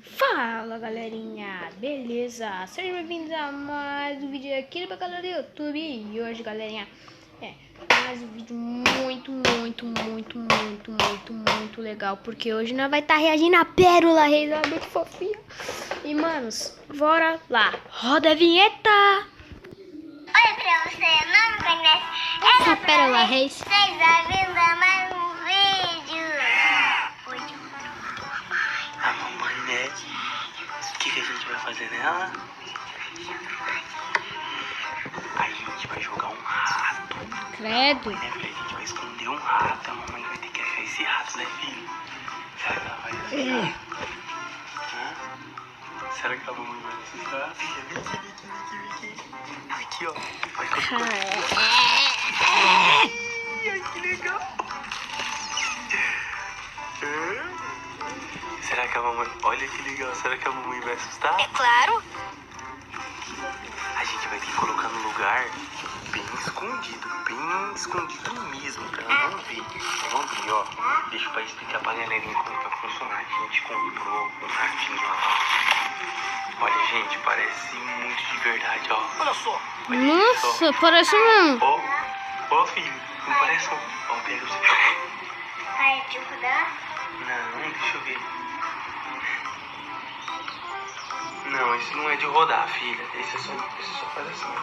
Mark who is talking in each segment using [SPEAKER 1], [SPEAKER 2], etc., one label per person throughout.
[SPEAKER 1] Fala galerinha, beleza? Sejam bem-vindos a mais um vídeo aqui do canal do YouTube. E hoje, galerinha, mais um vídeo muito legal, porque hoje nós vai estar reagindo a Pérola Reis, ela é muito fofinha. E manos, bora lá, roda a vinheta.
[SPEAKER 2] Oi, pra você não me conhece,
[SPEAKER 1] Essa Pérola Reis.
[SPEAKER 2] seja bem-vindo a mais um vídeo.
[SPEAKER 3] A mamãe, né? O que a gente vai fazer nela? A gente vai jogar um rato.
[SPEAKER 1] Credo.
[SPEAKER 3] Né, filho? A gente vai esconder um rato. A mamãe vai ter que achar esse rato, né, filho? Será que ela vai assustar? Hã? Será que a mamãe vai assustar? Aqui, ó. Vai correr. Ai, que legal. Será que a mamãe... Olha que legal. Será que a mamãe vai assustar?
[SPEAKER 2] É claro.
[SPEAKER 3] A gente vai ter que colocar no lugar bem escondido mesmo, pra ela não ver. Vamos ver, ó. Deixa eu explicar pra galerinha como vai funcionar. A gente comprou um ratinho, ó. Olha, gente, parece muito de verdade, ó. Olha só. Olha
[SPEAKER 1] Nossa,
[SPEAKER 3] só.
[SPEAKER 1] parece mesmo.
[SPEAKER 3] Ó, filho, não parece não. Ó, pega você.
[SPEAKER 2] Vai te rodar?
[SPEAKER 3] Não, deixa eu ver. Não, esse não é de rodar, filha. Esse só faz assim.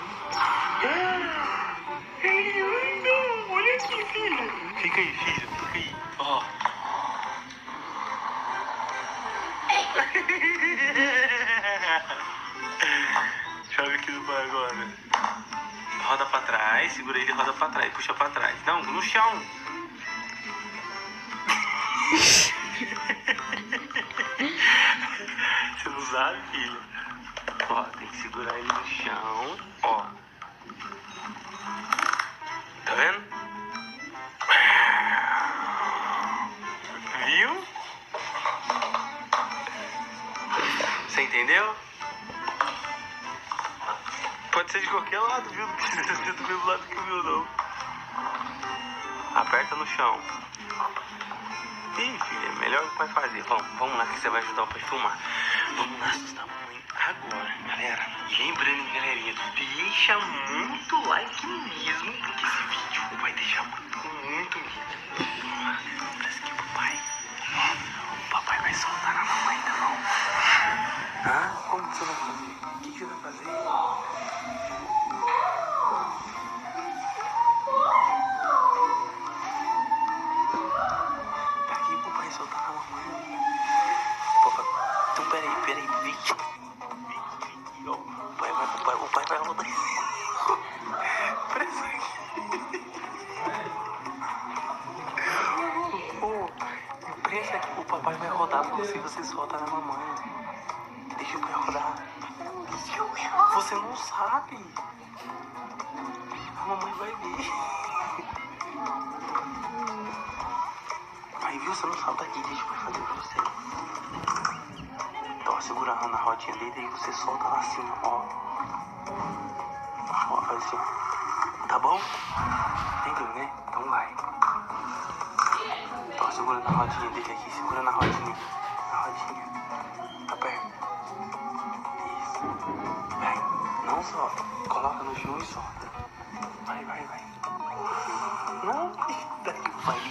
[SPEAKER 3] Não, olha aqui, filha. Fica aí, filha. Fica aí. Ó. Chove aqui no bar agora. Roda pra trás, segura ele, roda pra trás, puxa pra trás. Não, no chão. Você não sabe, filha? Ó, tem que segurar ele no chão. Ó. Tá vendo? Viu? Você entendeu? Pode ser de qualquer lado, viu? Não precisa ser do mesmo lado que o meu, não. Aperta no chão. Ih, filha, melhor o que vai fazer. Vamos lá que você vai ajudar o pai a filmar. Vamos lá assustar a mamãe agora, galera. Lembrando, galerinha, deixa muito like mesmo, porque esse vídeo vai deixar muito medo. Parece que o papai vai soltar na mamãe, tá bom? Hã? Como que você vai fazer? O que você vai fazer? Soltar na mamãe. Papai. Então peraí. Vem. Ó, o pai vai rodar. Presta aqui. Presta aqui. O papai vai rodar pra você solta na mamãe. Deixa o pai rodar. Você não sabe. A mamãe vai ver. Aí, viu? Você não salta aqui, deixa eu fazer pra você. Então, segurando na rodinha dele, aí você solta lá assim, ó. Ó, faz assim. Tá bom? Entendeu, né? Então vai. Então, segura na rodinha dele aqui, segura na rodinha. Na rodinha. Aperta. Isso. Vai. Não solta. Coloca no chão e solta. Vai. Não, daí vai.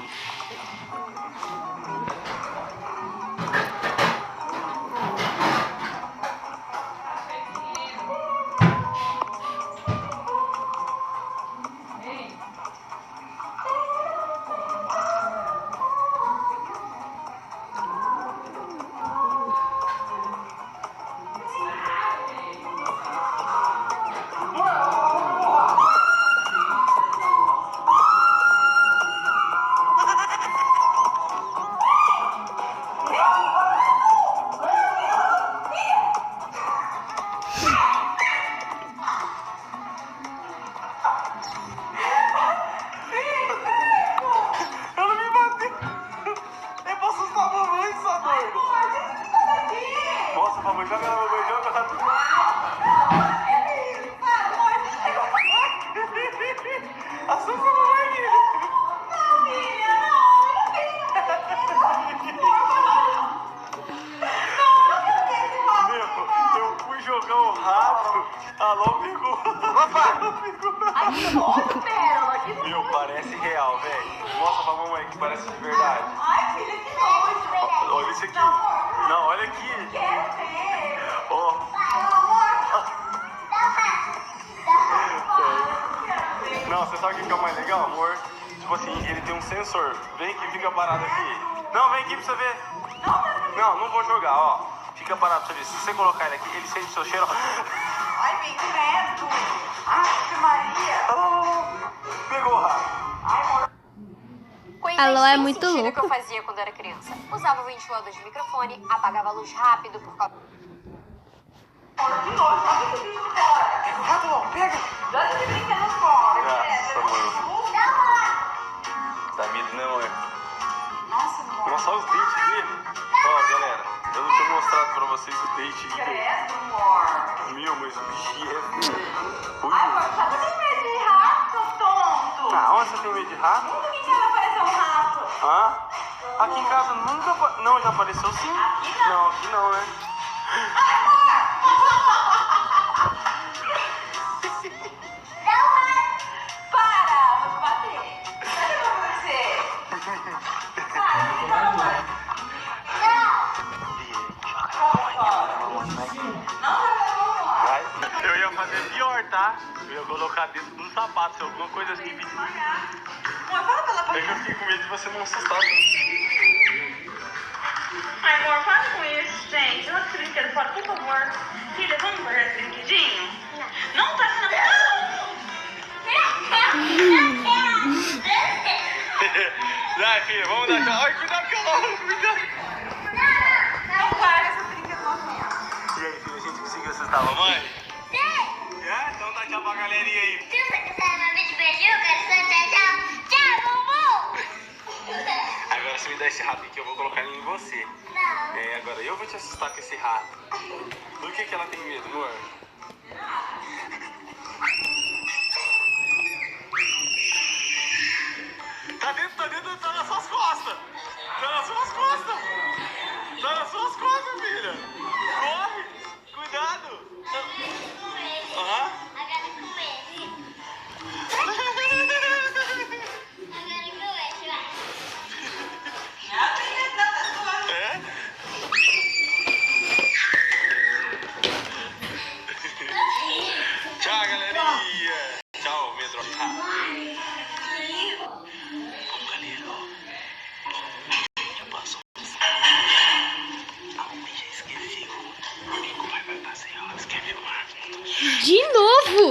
[SPEAKER 3] Nossa, mamãe, joga na mamãe, joga na mamãe. Assusta a mamãe, filha. Não, filha, não. o rato. Alô, pegou. Opa!
[SPEAKER 4] Ai, que bom, Pérola, que
[SPEAKER 3] Meu, parece real, velho. Mostra pra mamãe que parece de verdade.
[SPEAKER 4] Ai, filha, que nojo.
[SPEAKER 3] Olha isso aqui. Não, olha aqui.
[SPEAKER 4] Quero ver.
[SPEAKER 3] Ó. Não, você sabe o que é o mais legal, amor? Tipo assim, ele tem um sensor. Vem aqui, fica parado aqui. Não, vem aqui pra você ver. Não vou jogar, ó. Fica parado pra você ver. Se você colocar ele aqui, ele sente o seu cheiro.
[SPEAKER 4] Ai, bem credo. Ave Maria.
[SPEAKER 3] Pegou o rato.
[SPEAKER 4] Ai, amor.
[SPEAKER 5] Coisas
[SPEAKER 1] A Ló é
[SPEAKER 5] sem
[SPEAKER 1] muito
[SPEAKER 5] sentido
[SPEAKER 1] louca.
[SPEAKER 5] que eu fazia quando era criança. Usava o ventilador de microfone, apagava a luz rápido por causa...
[SPEAKER 4] Que nojo, olha esse bicho fora.
[SPEAKER 3] Rato, ó, pega.
[SPEAKER 4] Já te brincando fora.
[SPEAKER 3] Nossa, mãe. Dá medo, né, mãe?
[SPEAKER 4] Nossa, amor.
[SPEAKER 3] Nossa, olha os dentes dele. Ó, galera, eu não tinha mostrado pra vocês o dente dele.
[SPEAKER 4] Credo, amor.
[SPEAKER 3] Meu, mas o bichinho é...
[SPEAKER 4] Ai, amor, só você tem medo de rato, seu tonto.
[SPEAKER 3] Ah, onde você tem medo de rato?
[SPEAKER 4] Nunca que em casa apareceu um rato.
[SPEAKER 3] Hã? Aqui em casa nunca... Não, já apareceu sim.
[SPEAKER 4] Aqui não.
[SPEAKER 3] Não, aqui não, né?
[SPEAKER 4] Para, vou te bater. Cadê você? Para, amor.
[SPEAKER 3] Vai. Eu ia fazer pior, tá? Eu ia colocar dentro do sapato, se alguma coisa assim.
[SPEAKER 4] Amor, fala pra ela pra...
[SPEAKER 3] É que eu fiquei com medo de você não assustar.
[SPEAKER 4] Ai, amor, para com isso, gente. Joga esse brinquedo fora, por favor. Filha, vamos guardar esse brinquedinho? Não tá sendo...
[SPEAKER 3] Vai, filha, vamos dar tchau. Ai, cuidado com ela, cuidado.
[SPEAKER 4] Não guarda esse brinquedo novinho.
[SPEAKER 3] E aí, filha, a gente conseguiu assustar a mamãe? É? Então dá tchau pra galerinha aí.
[SPEAKER 2] Se você quiser meu vídeo, beijo, eu quero só tchau. Tchau, bumbum.
[SPEAKER 3] Agora você me dá esse rato aqui, eu vou colocar ele em você.
[SPEAKER 2] Não.
[SPEAKER 3] É, agora eu vou te assustar com esse rato. Do que ela tem medo, amor? Tá dentro, tá nas suas costas. Tá nas suas costas. Tá nas suas costas, filha. Corre, cuidado. Aham.
[SPEAKER 2] Agora com ele. Agora com ele, vai.
[SPEAKER 3] É? Tchau, galerinha. Tchau, Medro. Vamos, galera. Já passou. A mamãe já esqueceu. Porque o pai vai passear, elas querem filmar.
[SPEAKER 1] De novo?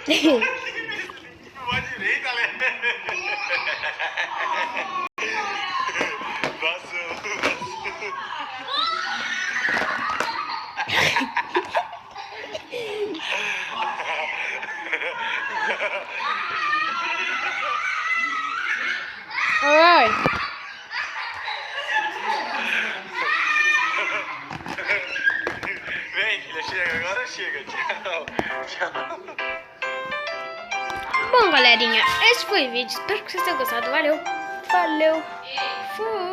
[SPEAKER 3] Filmar direito, Ale. Passou.
[SPEAKER 1] Oi.
[SPEAKER 3] Vem, filha, chega. Agora chega. Tchau. Tchau.
[SPEAKER 1] Bom, galerinha, esse foi o vídeo. Espero que vocês tenham gostado. Valeu. Valeu. Fui.